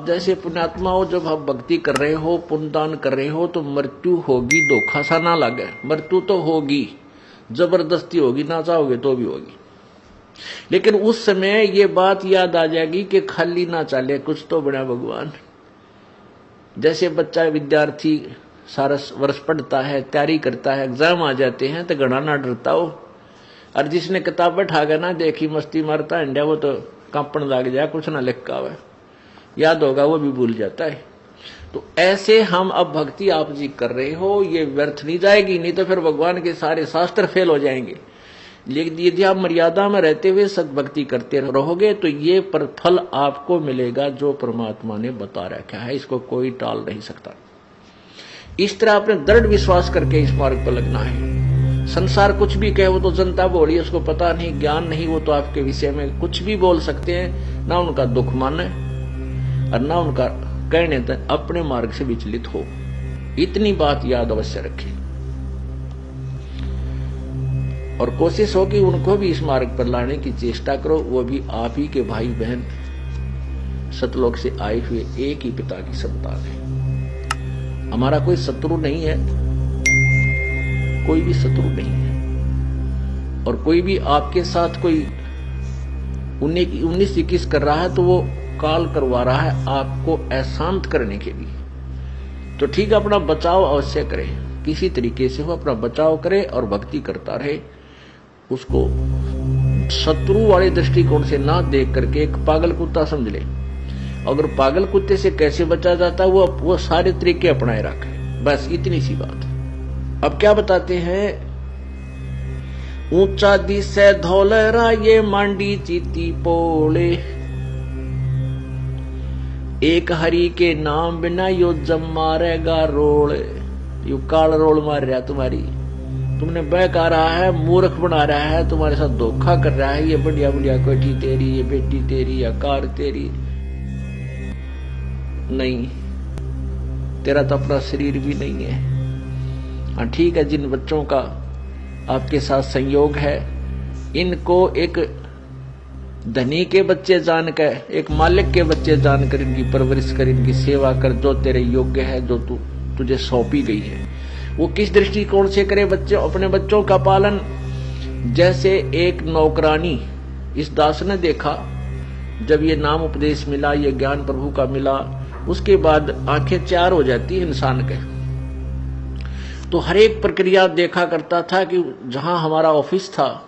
जैसे पुण्यात्माओं, जब आप भक्ति कर रहे हो, पुण्यदान कर रहे हो, तो मृत्यु होगी, धोखा सा ना लगे। मृत्यु तो होगी, जबरदस्ती होगी, ना चाहोगे तो भी होगी। लेकिन उस समय ये बात याद आ जाएगी कि खाली ना चले, कुछ तो बना भगवान। जैसे बच्चा विद्यार्थी सारा वर्ष पढ़ता है, तैयारी करता है, एग्जाम आ जाते हैं तो घना ना डरता हो। और जिसने किताब बैठा गया ना, देखी मस्ती मारता इंडिया, वो तो कांपन लग जाए, कुछ ना लिखा हुआ याद होगा वो भी भूल जाता है। तो ऐसे हम अब भक्ति आप जी कर रहे हो, ये व्यर्थ नहीं जाएगी, नहीं तो फिर भगवान के सारे शास्त्र फेल हो जाएंगे। लेकिन यदि आप मर्यादा में रहते हुए सद्भक्ति करते रहोगे तो ये फल आपको मिलेगा जो परमात्मा ने बता रखा है, इसको कोई टाल नहीं सकता। इस तरह अपने दृढ़ विश्वास करके इस मार्ग पर लगना है। संसार कुछ भी कहे, वो तो जनता बोली, उसको पता नहीं, ज्ञान नहीं, वो तो आपके विषय में कुछ भी बोल सकते हैं। ना उनका दुख माने और ना उनका कहने तक अपने मार्ग से विचलित हो। इतनी बात याद अवश्य रखें और कोशिश हो कि उनको भी इस मार्ग पर लाने की चेष्टा करो। वो भी आप ही के भाई बहन, सतलोक से आए हुए एक ही पिता की संतान है। हमारा कोई शत्रु नहीं है, कोई भी शत्रु नहीं है। और कोई भी आपके साथ कोई 19-21 कर रहा है तो वो काल करवा रहा है आपको अशांत करने के लिए। तो ठीक, अपना बचाव अवश्य करे, किसी तरीके से हो अपना बचाव करे और भक्ति करता रहे। उसको शत्रु वाले दृष्टिकोण से ना देख करके एक पागल कुत्ता समझ ले। अगर पागल कुत्ते से कैसे बचा जाता है, वो सारे तरीके अपनाए रखे, बस इतनी सी बात। अब क्या बताते हैं, ऊंचा दिसे धौलरा ये मांडी चीती पोले, एक हरि के नाम बिना यो जम मारेगा रोल। यो काल रोल मार रहा तुम्हारी, तुमने बहका रहा है, मूर्ख बना रहा है, तुम्हारे साथ धोखा कर रहा है। ये बढ़िया बढ़िया कोठी तेरी, ये बेटी तेरी, या कार तेरी, नहीं, तेरा तो अपना शरीर भी नहीं है। हाँ ठीक है, जिन बच्चों का आपके साथ संयोग है, इनको एक धनी के बच्चे जानकर, एक मालिक के बच्चे जानकर इनकी परवरिश कर, इनकी सेवा कर, जो तेरे योग्य है, जो तुझे सौंपी गई है। वो किस दृष्टिकोण से करे बच्चे अपने बच्चों का पालन? जैसे एक नौकरानी, इस दास ने देखा जब ये नाम उपदेश मिला, ये ज्ञान प्रभु का मिला, उसके बाद आंखें चार हो जाती है इंसान के। तो हर एक प्रक्रिया देखा करता था कि जहां हमारा ऑफिस था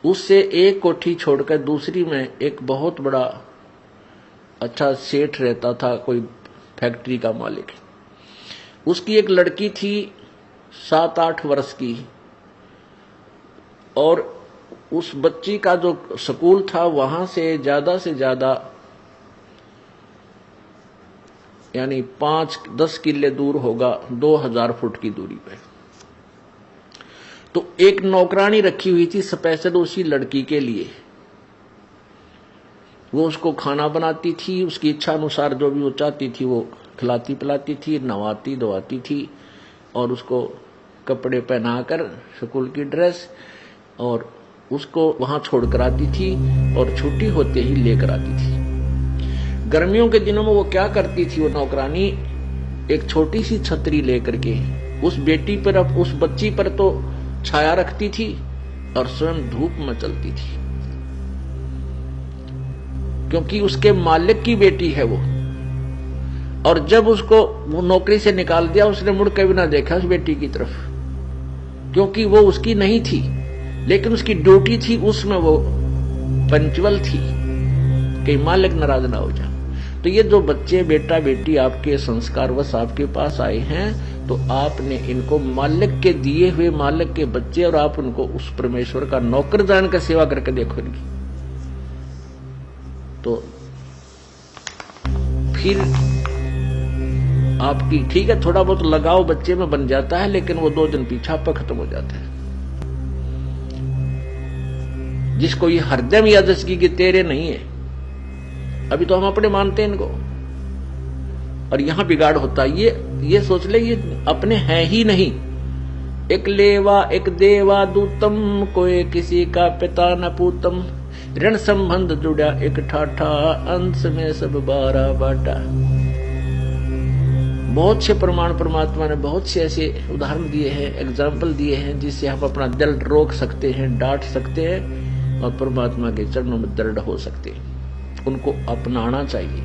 उससे एक कोठी छोड़कर दूसरी में एक बहुत बड़ा अच्छा सेठ रहता था, कोई फैक्ट्री का मालिक। उसकी एक लड़की थी 7-8 वर्ष की, और उस बच्ची का जो स्कूल था वहां से ज्यादा यानी 5-10 किले दूर होगा, 2000 फुट की दूरी पे। तो एक नौकरानी रखी हुई थी स्पेशल उसी लड़की के लिए। वो उसको खाना बनाती थी, उसकी इच्छा अनुसार जो भी वो चाहती थी वो खिलाती पिलाती थी, नवाती धोवाती थी, और उसको कपड़े पहनाकर स्कूल की ड्रेस, और उसको वहां छोड़कर आती थी और छुट्टी होते ही लेकर आती थी। गर्मियों के दिनों में वो क्या करती थी, वो नौकरानी एक छोटी सी छतरी लेकर के उस बेटी पर, उस बच्ची पर तो छाया रखती थी और स्वयं धूप में चलती थी, क्योंकि उसके मालिक की बेटी है वो। और जब उसको वो नौकरी से निकाल दिया, उसने मुड़ के भी ना देखा उस बेटी की तरफ, क्योंकि वो उसकी नहीं थी, लेकिन उसकी ड्यूटी थी, उसमें वो पंचुअल थी कि मालिक नाराज ना हो जाए। तो ये जो बच्चे बेटा बेटी आपके संस्कारवश आपके पास आए हैं, तो आपने इनको मालिक के दिए हुए, मालिक के बच्चे, और आप उनको उस परमेश्वर का नौकर जानकर सेवा करके देखो इनकी। तो फिर आपकी ठीक है, थोड़ा बहुत लगाव बच्चे में बन जाता है, लेकिन वो 2 दिन पीछा पर खत्म हो जाता है। जिसको ये हरदम यादश की कि तेरे नहीं है, अभी तो हम अपने मानते हैं इनको, और यहां बिगाड़ होता है। ये सोच ले ये अपने हैं ही नहीं। एक लेवा एक देवा दूतम, कोई किसी का पिता न पूतम। ऋण संबंध जुड़ा एक ठाठा, अंत में सब 12 बाटा। बहुत से प्रमाण परमात्मा ने बहुत से ऐसे उदाहरण दिए हैं, एग्जाम्पल दिए हैं, जिससे हम अपना दिल रोक सकते हैं, डांट सकते हैं और परमात्मा के चरणों में दृढ़ हो सकते हैं। उनको अपनाना चाहिए।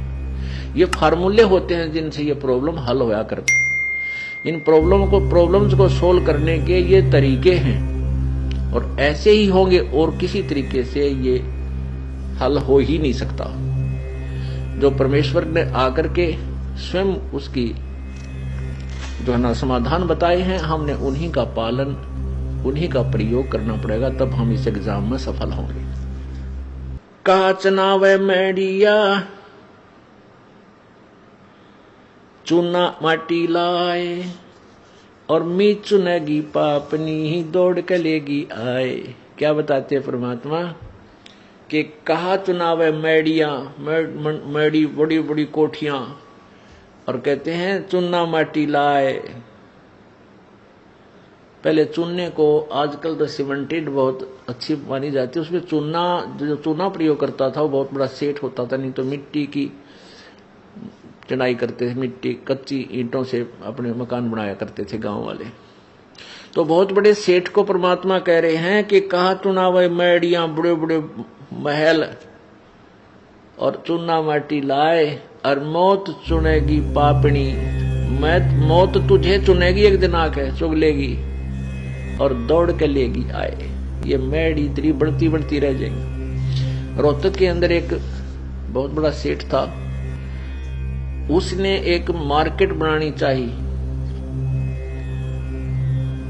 ये फार्मूले होते हैं जिनसे ये प्रॉब्लम हल होया करती। इन प्रॉब्लम्स को सोल्व करने के ये तरीके हैं और ऐसे ही होंगे और किसी तरीके से ये हल हो ही नहीं सकता। जो परमेश्वर ने आकर के स्वयं उसकी जो है ना समाधान बताए हैं, हमने उन्हीं का पालन, उन्हीं का प्रयोग करना पड़ेगा, तब हम इस एग्जाम में सफल होंगे। काचना व मैडिया चूना माटी लाए और मी चुनेगी पापनी दौड़ के लेगी आए। क्या बताते हैं परमात्मा कि कहा चुनाव है मैडिया, मैडी बड़ी बड़ी कोठियां, और कहते हैं चूना माटी लाए। पहले चूने को, आजकल तो सीमेंटेड बहुत अच्छी मानी जाती है, उसमें चूना, जो चूना प्रयोग करता था वो बहुत बड़ा सेठ होता था, नहीं तो मिट्टी की चढ़ाई करते थे, मिट्टी कच्ची ईंटों से अपने मकान बनाया करते थे गांव वाले। तो बहुत बड़े सेठ को परमात्मा कह रहे हैं कि कहा चुनाव मैडियां, बड़े बड़े महल और चूना माटी लाए और मौत चुनेगी पापनी। मौत तुझे चुनेगी, एक दिन आके चुग लेगी और दौड़ के लेगी आए। ये मैडी तेरी बढ़ती बढ़ती रह जाएगी। रोहतक के अंदर एक बहुत बड़ा सेठ था, उसने एक मार्केट बनानी चाहिए।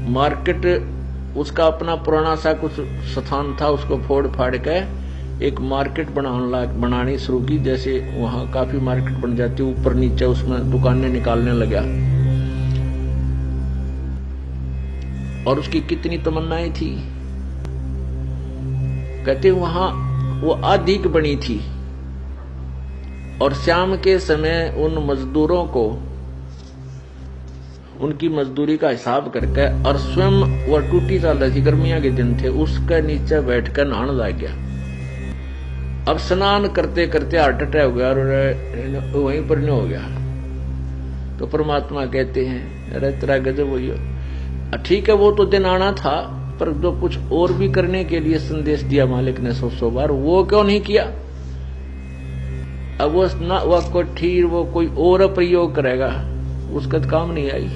मार्केट, उसका अपना पुराना सा कुछ स्थान था, उसको फोड़ फाड़ के एक मार्केट बनानी शुरू की। जैसे वहां काफी मार्केट बन जाती, ऊपर नीचे उसमें दुकानें निकालने लगा। और उसकी कितनी तमन्नाएं थी। कहते वहां वो अधिक बनी थी और शाम के समय उन मजदूरों को उनकी मजदूरी का हिसाब करके, और स्वयं वह टूटी चल रही थी, गर्मियां के दिन थे, उसके नीचे बैठकर नहाने लग गया। अब स्नान करते करते हार्ट अटैक हो गया और वहीं पर नहीं हो गया। तो परमात्मा कहते हैं अरे तेरा गजब हुई हो। ठीक है, वो तो दिन आना था, पर जो कुछ और भी करने के लिए संदेश दिया मालिक ने 100 बार, वो क्यों नहीं किया। अब वो ना वह कोठी वो कोई और प्रयोग करेगा, उसका तो काम नहीं आई।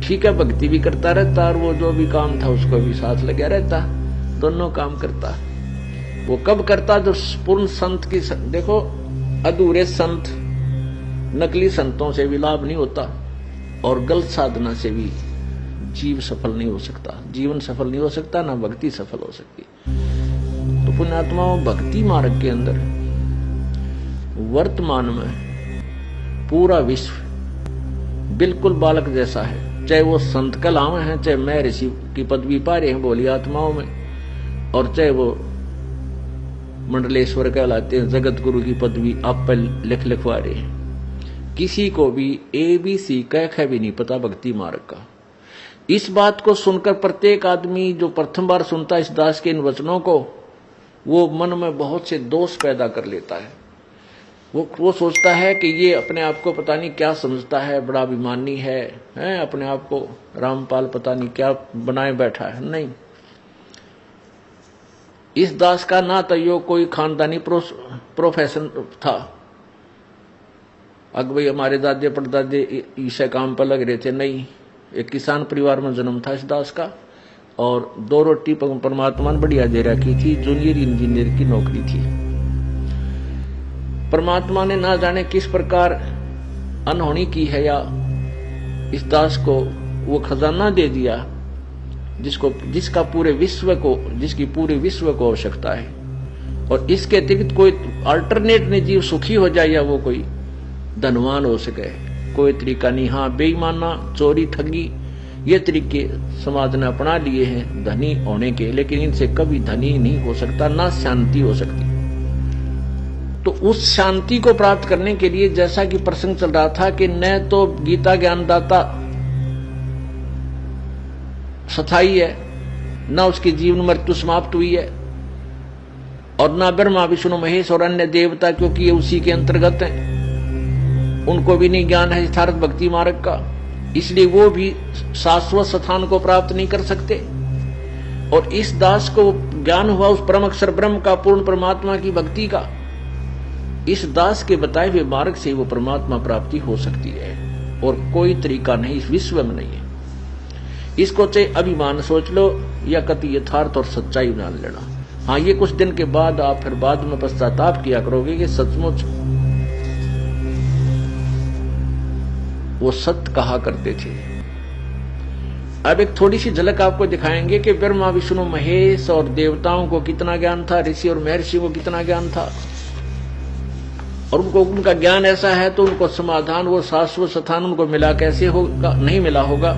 ठीक है, भक्ति भी करता रहता और वो जो भी काम था उसको भी साथ लगा रहता, दोनों काम करता। वो कब करता जब पूर्ण संत की, देखो अधूरे संत, नकली संतों से भी लाभ नहीं होता और गलत साधना से भी जीव सफल नहीं हो सकता, जीवन सफल नहीं हो सकता, ना भक्ति सफल हो सकती। तो पुण्यात्माओं, भक्ति मार्ग के अंदर वर्तमान में पूरा विश्व बिल्कुल बालक जैसा है, चाहे वो संत कलाम है, चाहे मैं ऋषि की पदवी पा रहे हैं बोली आत्माओं में, और चाहे वो मंडलेश्वर कहलाते हैं, जगत गुरु की पदवी आप पर लिखवा रहे हैं। किसी को भी ABC कह भी नहीं पता भक्ति मार्ग का। इस बात को सुनकर प्रत्येक आदमी जो प्रथम बार सुनता है इस दास के इन वचनों को, वो मन में बहुत से दोष पैदा कर लेता है। वो सोचता है कि ये अपने आप को पता नहीं क्या समझता है, बड़ा अभिमानी है, अपने आप को रामपाल पता नहीं क्या बनाए बैठा है। नहीं, इस दास का ना तो यो कोई खानदानी प्रोफेशन था, अग भाई हमारे दादे परदादे इसे काम पर लग रहे थे। नहीं, एक किसान परिवार में जन्म था इस दास का, और 2 रोटी परमात्मा ने बढ़िया दे रखी थी, जूनियर इंजीनियर की नौकरी थी। परमात्मा ने ना जाने किस प्रकार अनहोनी की है, या इस दास को वो खजाना दे दिया जिसकी पूरे विश्व को आवश्यकता है। और इसके अतिरिक्त कोई अल्टरनेट नहीं, जीव सुखी हो जाए या वो कोई धनवान हो सके, कोई तरीका नहीं। हाँ, बेईमाना, चोरी, ठगी, ये तरीके समाज ने अपना लिए हैं धनी होने के, लेकिन इनसे कभी धनी नहीं हो सकता, ना शांति हो सकती। तो उस शांति को प्राप्त करने के लिए, जैसा कि प्रसंग चल रहा था कि न तो गीता ज्ञानदाता स्थायी है, न उसकी जीवन मृत्यु समाप्त हुई है, और ना ब्रह्मा विष्णु महेश और अन्य देवता, क्योंकि ये उसी के अंतर्गत हैं। उनको भी नहीं ज्ञान है यथार्थ भक्ति मार्ग का, इसलिए वो भी शाश्वत स्थान को प्राप्त नहीं कर सकते। और इस दास को ज्ञान हुआ उस परम अक्षर ब्रह्म का, पूर्ण परमात्मा की भक्ति का। इस दास के बताए हुए मार्ग से वो परमात्मा प्राप्ति हो सकती है, और कोई तरीका नहीं इस विश्व में नहीं है। इसको चाहे अभिमान सोच लो या कति यथार्थ और सच्चाई मान लेना। हाँ, ये कुछ दिन के बाद आप फिर बाद में पश्चाताप किया करोगे कि सचमुच वो सत्य कहा करते थे। अब एक थोड़ी सी झलक आपको दिखाएंगे कि ब्रह्मा विष्णु महेश और देवताओं को कितना ज्ञान था, ऋषि और महर्षि को कितना ज्ञान था, और उनको उनका ज्ञान ऐसा है तो उनको समाधान, वो शाश्वत स्थान उनको मिला कैसे होगा, नहीं मिला होगा,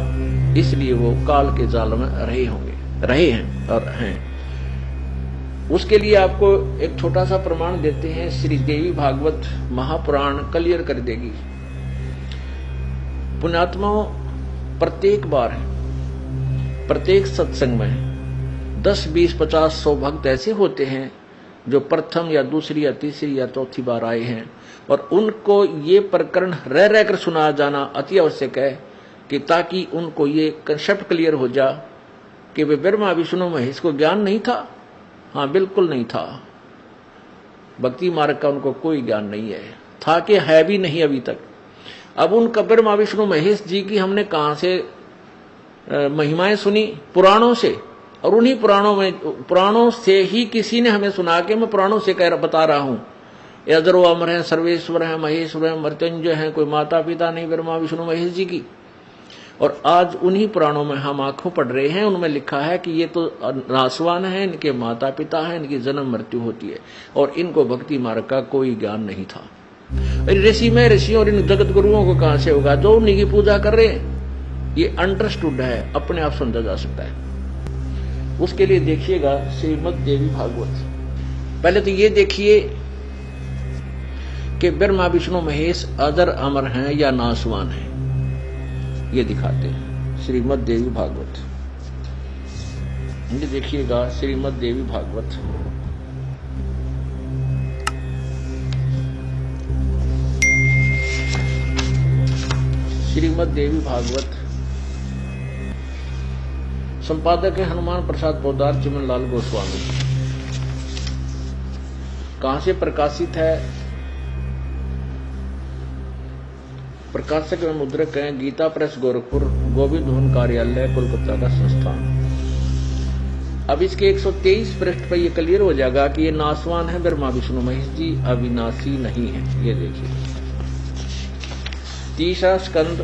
इसलिए वो काल के जाल में रहे हैं और हैं। उसके लिए आपको एक छोटा सा प्रमाण देते हैं, श्री देवी भागवत महापुराण क्लियर कर देगी। पुण्यात्माओं, प्रत्येक बार प्रत्येक सत्संग में 10, 20, 50, 100 भक्त ऐसे होते हैं जो प्रथम या दूसरी या तीसरी या चौथी बार आए हैं, और उनको ये प्रकरण रह रहकर सुना जाना अति आवश्यक है कि ताकि उनको ये कंसेप्ट क्लियर हो जा कि वे ब्रह्मा विष्णु महेश को ज्ञान नहीं था। हाँ, बिल्कुल नहीं था। भक्ति मार्ग का उनको कोई ज्ञान नहीं है, था कि है भी नहीं अभी तक। अब उनका ब्रह्मा विष्णु महेश जी की हमने कहां से महिमाएं सुनी? पुराणों से, और उन्हीं पुराणों से ही किसी ने हमें सुना के मैं पुराणों से बता रहा हूं। अजरो अमर है, सर्वेश्वर है, महेश्वर है, मृत्युंजय है, कोई माता पिता नहीं ब्रह्मा विष्णु महेश जी की। और आज उन्हीं पुराणों में हम आंखों पढ़ रहे हैं, उनमें लिखा है कि ये तो नासवान है, इनके माता पिता है, इनकी जन्म मृत्यु होती है, और इनको भक्ति मार्ग का कोई ज्ञान नहीं था। ऋषि में ऋषि और इन जगत गुरुओं को कहां से होगा? जो उन्हीं की पूजा कर रहे हैं। ये अंडरस्टूड है, अपने आप समझा जा सकता है। उसके लिए देखिएगा श्रीमद् देवी भागवत। पहले तो ये देखिए कि ब्रह्मा विष्णु महेश अजर अमर हैं या नासवान हैं, ये दिखाते हैं श्रीमद् देवी भागवत। ये देखिएगा श्रीमद् देवी भागवत, श्रीमद् देवी भागवत। संपादक है हनुमान प्रसाद पोद्दार, चिमन लाल गोस्वामी। कहां से प्रकाशित है? प्रकाशक एवं मुद्रक हैं गीता प्रेस गोरखपुर, गोविंद भवन कार्यालय, कोलकाता का संस्थान। अब इसके 123 पृष्ठ पर यह क्लियर हो जाएगा कि ये नासवान है ब्रह्मा विष्णु महेश जी, अविनाशी नहीं है। ये देखिए, तीसरा स्कंद,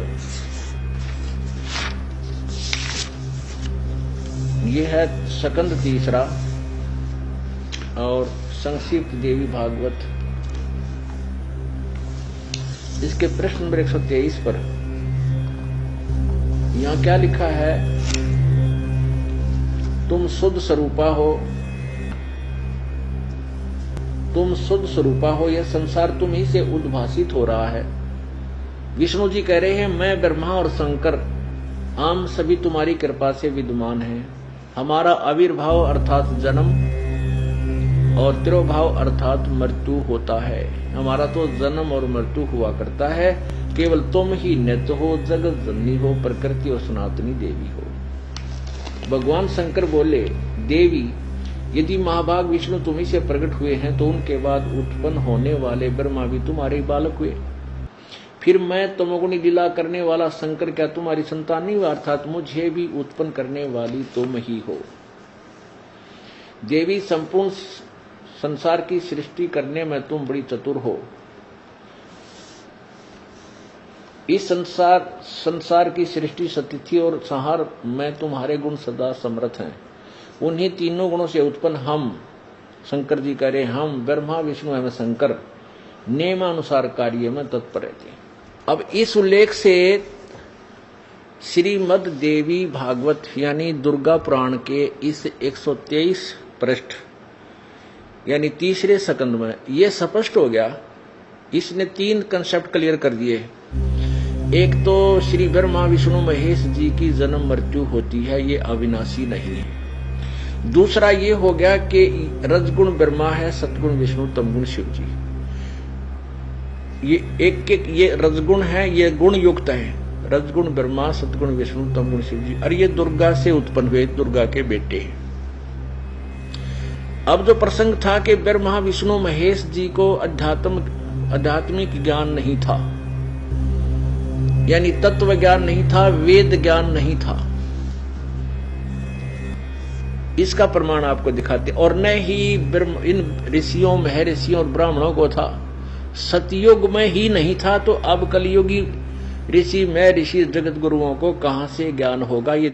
ये है स्कंद तीसरा, और संक्षिप्त देवी भागवत। इसके प्रश्न नंबर 123 पर यहां क्या लिखा है? तुम शुद्ध स्वरूपा हो, तुम शुद्ध स्वरूपा हो, यह संसार तुम ही से उद्भासित हो रहा है। विष्णु जी कह रहे हैं, मैं ब्रह्मा और शंकर हम सभी तुम्हारी कृपा से विद्यमान हैं। हमारा आविर्भाव अर्थात जन्म और तिरोभाव अर्थात मृत्यु होता है। हमारा तो जन्म और मृत्यु हुआ करता है, केवल तुम ही नित्य हो, जगत जननी हो, प्रकृति और सनातनी देवी हो। भगवान शंकर बोले, देवी यदि महाभाग विष्णु तुम्ही से प्रकट हुए हैं तो उनके बाद उत्पन्न होने वाले ब्रह्मा भी तुम्हारे बालक हुए। फिर मैं तमोगुणी लीला करने वाला शंकर क्या तुम्हारी संतान नहीं हुआ? अर्थात मुझे भी उत्पन्न करने वाली तुम ही हो। देवी संपूर्ण संसार की सृष्टि करने में तुम बड़ी चतुर हो। इस संसार की सृष्टि, स्थिति और संहार में तुम्हारे गुण सदा समर्थ हैं। उन्हीं तीनों गुणों से उत्पन्न हम, शंकर जी कह रहे, हम ब्रह्मा विष्णु एवं शंकर नियमानुसार कार्य में तत्पर रहते हैं। अब इस उल्लेख से श्रीमद् देवी भागवत यानी दुर्गा पुराण के इस 123 पृष्ठ यानी तीसरे स्कंद में यह स्पष्ट हो गया। इसने 3 कंसेप्ट क्लियर कर दिए। एक तो श्री ब्रह्मा विष्णु महेश जी की जन्म मृत्यु होती है, ये अविनाशी नहीं है। दूसरा ये हो गया कि रजगुण ब्रह्मा है, सतगुण विष्णु, तमगुण शिव जी। ये एक एक ये रजगुण है, ये गुण युक्त है। रजगुण ब्रह्मा, सतगुण विष्णु, तमगुण शिव जी, और ये दुर्गा से उत्पन्न हुए, दुर्गा के बेटे हैं। अब जो प्रसंग था कि ब्रह्मा विष्णु महेश जी को आध्यात्मिक ज्ञान नहीं था, यानी तत्व ज्ञान नहीं था, वेद ज्ञान नहीं था, इसका प्रमाण आपको दिखाते। और न ही इन ऋषियों, महर्षियों और ब्राह्मणों को था, सतयुग में ही नहीं था, तो अब कलयुगी ऋषि, महर्षि, जगत गुरुओं को कहां से ज्ञान होगा? ये